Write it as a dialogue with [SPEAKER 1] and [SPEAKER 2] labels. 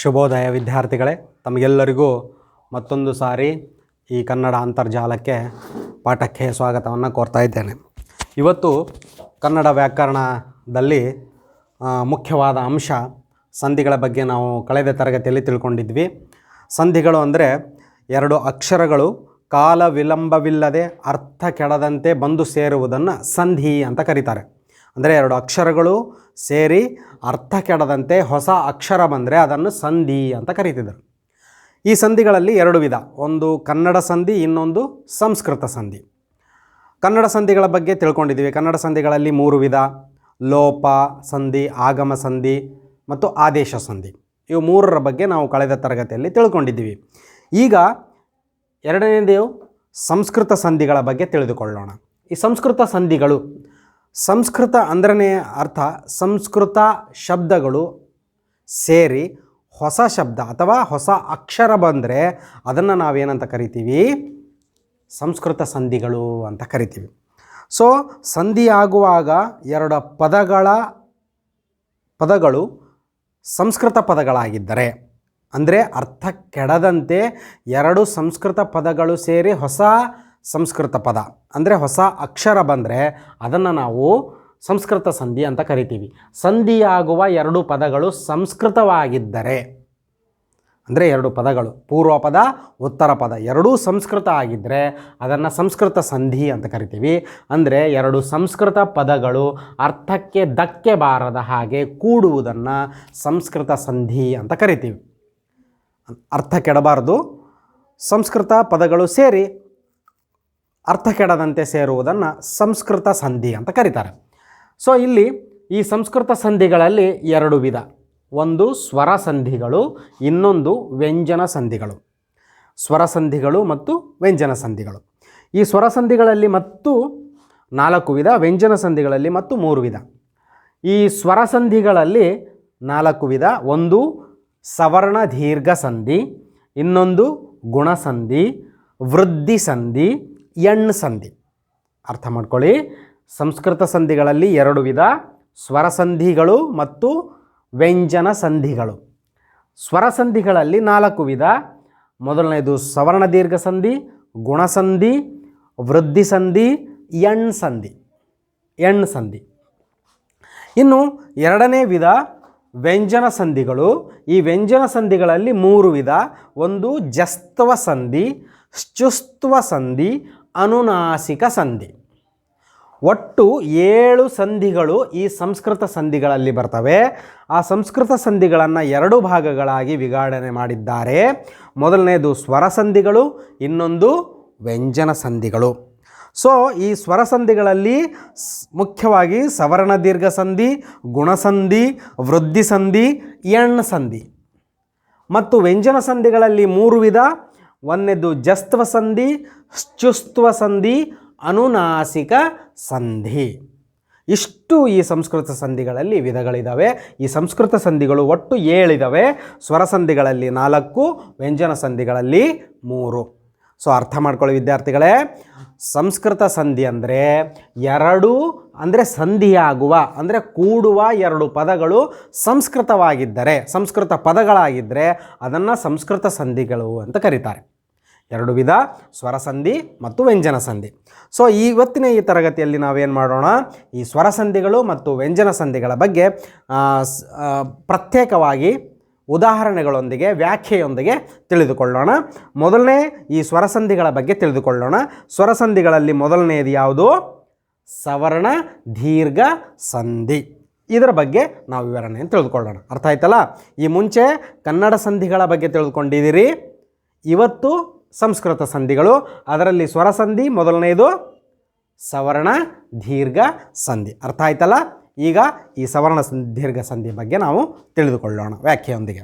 [SPEAKER 1] ಶುಭೋದಯ ವಿದ್ಯಾರ್ಥಿಗಳೇ, ತಮಗೆಲ್ಲರಿಗೂ ಮತ್ತೊಂದು ಸಾರಿ ಈ ಕನ್ನಡ ಅಂತರ್ಜಾಲಕ್ಕೆ ಪಾಠಕ್ಕೆ ಸ್ವಾಗತವನ್ನು ಕೋರ್ತಾ ಇದ್ದೇನೆ. ಇವತ್ತು ಕನ್ನಡ ವ್ಯಾಕರಣದಲ್ಲಿ ಮುಖ್ಯವಾದ ಅಂಶ ಸಂಧಿಗಳ ಬಗ್ಗೆ ನಾವು ಕಳೆದ ತರಗತಿಯಲ್ಲಿ ತಿಳ್ಕೊಂಡಿದ್ವಿ. ಸಂಧಿಗಳು ಅಂದರೆ ಎರಡು ಅಕ್ಷರಗಳು ಕಾಲ ವಿಳಂಬವಿಲ್ಲದೆ ಅರ್ಥ ಕೆಡದಂತೆ ಬಂದು ಸೇರುವುದನ್ನು ಸಂಧಿ ಅಂತ ಕರೀತಾರೆ. ಅಂದರೆ ಎರಡು ಅಕ್ಷರಗಳು ಸೇರಿ ಅರ್ಥ ಕೆಡದಂತೆ ಹೊಸ ಅಕ್ಷರ ಬಂದರೆ ಅದನ್ನು ಸಂಧಿ ಅಂತ ಕರೀತಿದ್ದರು. ಈ ಸಂಧಿಗಳಲ್ಲಿ ಎರಡು ವಿಧ, ಒಂದು ಕನ್ನಡ ಸಂಧಿ, ಇನ್ನೊಂದು ಸಂಸ್ಕೃತ ಸಂಧಿ. ಕನ್ನಡ ಸಂಧಿಗಳ ಬಗ್ಗೆ ತಿಳ್ಕೊಂಡಿದ್ದೀವಿ. ಕನ್ನಡ ಸಂಧಿಗಳಲ್ಲಿ ಮೂರು ವಿಧ: ಲೋಪ ಸಂಧಿ, ಆಗಮ ಸಂಧಿ ಮತ್ತು ಆದೇಶ ಸಂಧಿ. ಇವು ಮೂರರ ಬಗ್ಗೆ ನಾವು ಕಳೆದ ತರಗತಿಯಲ್ಲಿ ತಿಳ್ಕೊಂಡಿದ್ದೀವಿ. ಈಗ ಎರಡನೇದು ಸಂಸ್ಕೃತ ಸಂಧಿಗಳ ಬಗ್ಗೆ ತಿಳಿದುಕೊಳ್ಳೋಣ. ಈ ಸಂಸ್ಕೃತ ಸಂಧಿಗಳು, ಸಂಸ್ಕೃತ ಅಂದ್ರೇ ಅರ್ಥ ಸಂಸ್ಕೃತ ಶಬ್ದಗಳು ಸೇರಿ ಹೊಸ ಶಬ್ದ ಅಥವಾ ಹೊಸ ಅಕ್ಷರ ಬಂದರೆ ಅದನ್ನು ನಾವೇನಂತ ಕರಿತೀವಿ? ಸಂಸ್ಕೃತ ಸಂಧಿಗಳು ಅಂತ ಕರಿತೀವಿ. ಸೊ ಸಂಧಿ ಆಗುವಾಗ ಎರಡು ಪದಗಳು ಸಂಸ್ಕೃತ ಪದಗಳಾಗಿದ್ದರೆ, ಅಂದರೆ ಅರ್ಥ ಕೆಡದಂತೆ ಎರಡು ಸಂಸ್ಕೃತ ಪದಗಳು ಸೇರಿ ಹೊಸ ಸಂಸ್ಕೃತ ಪದ ಅಂದರೆ ಹೊಸ ಅಕ್ಷರ ಬಂದರೆ ಅದನ್ನು ನಾವು ಸಂಸ್ಕೃತ ಸಂಧಿ ಅಂತ ಕರಿತೀವಿ. ಸಂಧಿಯಾಗುವ ಎರಡು ಪದಗಳು ಸಂಸ್ಕೃತವಾಗಿದ್ದರೆ, ಅಂದರೆ ಎರಡು ಪದಗಳು ಪೂರ್ವ ಪದ ಉತ್ತರ ಪದ ಎರಡೂ ಸಂಸ್ಕೃತ ಆಗಿದ್ದರೆ ಅದನ್ನು ಸಂಸ್ಕೃತ ಸಂಧಿ ಅಂತ ಕರಿತೀವಿ. ಅಂದರೆ ಎರಡು ಸಂಸ್ಕೃತ ಪದಗಳು ಅರ್ಥಕ್ಕೆ ಧಕ್ಕೆ ಬಾರದ ಹಾಗೆ ಕೂಡುವುದನ್ನು ಸಂಸ್ಕೃತ ಸಂಧಿ ಅಂತ ಕರಿತೀವಿ. ಅರ್ಥ ಕೆಡಬಾರದು, ಸಂಸ್ಕೃತ ಪದಗಳು ಸೇರಿ ಅರ್ಥ ಕೆಡದಂತೆ ಸೇರುವುದನ್ನು ಸಂಸ್ಕೃತ ಸಂಧಿ ಅಂತ ಕರೀತಾರೆ. ಸೊ ಇಲ್ಲಿ ಈ ಸಂಸ್ಕೃತ ಸಂಧಿಗಳಲ್ಲಿ ಎರಡು ವಿಧ, ಒಂದು ಸ್ವರ ಸಂಧಿಗಳು, ಇನ್ನೊಂದು ವ್ಯಂಜನ ಸಂಧಿಗಳು. ಸ್ವರ ಸಂಧಿಗಳು ಮತ್ತು ವ್ಯಂಜನ ಸಂಧಿಗಳು. ಈ ಸ್ವರ ಸಂಧಿಗಳಲ್ಲಿ ಮತ್ತು 4 ವಿಧ, ವ್ಯಂಜನ ಸಂಧಿಗಳಲ್ಲಿ ಮತ್ತು 3 ವಿಧ. ಈ ಸ್ವರ ಸಂಧಿಗಳಲ್ಲಿ 4 ವಿಧ: ಒಂದು ಸವರ್ಣ ದೀರ್ಘ ಸಂಧಿ, ಇನ್ನೊಂದು ಗುಣಸಂಧಿ, ವೃದ್ಧಿ ಸಂಧಿ, ಎಣ್ ಸಂಧಿ. ಅರ್ಥ ಮಾಡ್ಕೊಳ್ಳಿ, ಸಂಸ್ಕೃತ ಸಂಧಿಗಳಲ್ಲಿ 2 ವಿಧ: ಸ್ವರ ಸಂಧಿಗಳು ಮತ್ತು ವ್ಯಂಜನ ಸಂಧಿಗಳು. ಸ್ವರ ಸಂಧಿಗಳಲ್ಲಿ 4 ವಿಧ: ಮೊದಲನೇದು ಸವರ್ಣ ದೀರ್ಘ ಸಂಧಿ, ಗುಣಸಂಧಿ, ವೃದ್ಧಿ ಸಂಧಿ, ಎಣ್ ಸಂಧಿ. ಇನ್ನು ಎರಡನೇ ವಿಧ ವ್ಯಂಜನ ಸಂಧಿಗಳು. ಈ ವ್ಯಂಜನ ಸಂಧಿಗಳಲ್ಲಿ 3 ವಿಧ: ಒಂದು ಜಸ್ತ್ವ ಸಂಧಿ, ಶ್ಚುಸ್ತ್ವ ಸಂಧಿ, ಅನುನಾಸಿಕ ಸಂಧಿ. ಒಟ್ಟು 7 ಸಂಧಿಗಳು ಈ ಸಂಸ್ಕೃತ ಸಂಧಿಗಳಲ್ಲಿ ಬರ್ತವೆ. ಆ ಸಂಸ್ಕೃತ ಸಂಧಿಗಳನ್ನು 2 ಭಾಗಗಳಾಗಿ ವಿಂಗಡಣೆ ಮಾಡಿದ್ದಾರೆ. ಮೊದಲನೇದು ಸ್ವರ ಸಂಧಿಗಳು, ಇನ್ನೊಂದು ವ್ಯಂಜನ ಸಂಧಿಗಳು. ಸೊ ಈ ಸ್ವರ ಸಂಧಿಗಳಲ್ಲಿ ಮುಖ್ಯವಾಗಿ ಸವರ್ಣ ದೀರ್ಘ ಸಂಧಿ, ಗುಣಸಂಧಿ, ವೃದ್ಧಿ ಸಂಧಿ, ಎಣ್ ಸಂಧಿ. ಮತ್ತು ವ್ಯಂಜನ ಸಂಧಿಗಳಲ್ಲಿ 3 ವಿಧ: ಒಂದನೇದು ಜಸ್ತ್ವ ಸಂಧಿ, ಶ್ಚುಸ್ತ್ವ ಸಂಧಿ, ಅನುನಾಸಿಕ ಸಂಧಿ. ಇಷ್ಟು ಈ ಸಂಸ್ಕೃತ ಸಂಧಿಗಳಲ್ಲಿ ವಿಧಗಳಿದ್ದಾವೆ. ಈ ಸಂಸ್ಕೃತ ಸಂಧಿಗಳು ಒಟ್ಟು 7 ಇದ್ದಾವೆ. ಸ್ವರ ಸಂಧಿಗಳಲ್ಲಿ 4, ವ್ಯಂಜನ ಸಂಧಿಗಳಲ್ಲಿ 3. ಸೊ ಅರ್ಥ ಮಾಡ್ಕೊಳ್ಳಿ ವಿದ್ಯಾರ್ಥಿಗಳೇ, ಸಂಸ್ಕೃತ ಸಂಧಿ ಅಂದರೆ ಎರಡು, ಅಂದರೆ ಸಂಧಿಯಾಗುವ ಅಂದರೆ ಕೂಡುವ 2 ಪದಗಳು ಸಂಸ್ಕೃತವಾಗಿದ್ದರೆ, ಸಂಸ್ಕೃತ ಪದಗಳಾಗಿದ್ದರೆ ಅದನ್ನು ಸಂಸ್ಕೃತ ಸಂಧಿಗಳು ಅಂತ ಕರೀತಾರೆ. 2 ವಿಧ: ಸ್ವರ ಸಂಧಿ ಮತ್ತು ವ್ಯಂಜನ ಸಂಧಿ. ಸೊ ಇವತ್ತಿನ ಈ ತರಗತಿಯಲ್ಲಿ ನಾವೇನು ಮಾಡೋಣ, ಈ ಸ್ವರ ಸಂಧಿಗಳು ಮತ್ತು ವ್ಯಂಜನ ಸಂಧಿಗಳ ಬಗ್ಗೆ ಪ್ರತ್ಯೇಕವಾಗಿ ಉದಾಹರಣೆಗಳೊಂದಿಗೆ ವ್ಯಾಖ್ಯೆಯೊಂದಿಗೆ ತಿಳಿದುಕೊಳ್ಳೋಣ. ಮೊದಲನೇ ಈ ಸ್ವರ ಸಂಧಿಗಳ ಬಗ್ಗೆ ತಿಳಿದುಕೊಳ್ಳೋಣ. ಸ್ವರ ಸಂಧಿಗಳಲ್ಲಿ ಮೊದಲನೆಯದು ಯಾವುದು? ಸವರ್ಣ ದೀರ್ಘ ಸಂಧಿ. ಇದರ ಬಗ್ಗೆ ನಾವು ವಿವರಣೆಯನ್ನು ತಿಳಿದುಕೊಳ್ಳೋಣ. ಅರ್ಥ ಆಯ್ತಲ್ಲ? ಈ ಮುಂಚೆ ಕನ್ನಡ ಸಂಧಿಗಳ ಬಗ್ಗೆ ತಿಳ್ಕೊಂಡಿದ್ದೀರಿ, ಇವತ್ತು ಸಂಸ್ಕೃತ ಸಂಧಿಗಳು. ಅದರಲ್ಲಿ ಸ್ವರ ಸಂಧಿ ಮೊದಲನೆಯದು, ಸವರ್ಣ ದೀರ್ಘ ಸಂಧಿ. ಅರ್ಥ ಆಯ್ತಲ್ಲ? ಈಗ ಈ ಸವರ್ಣ ದೀರ್ಘ ಸಂಧಿ ಬಗ್ಗೆ ನಾವು ತಿಳಿದುಕೊಳ್ಳೋಣ ವ್ಯಾಖ್ಯೆಯೊಂದಿಗೆ.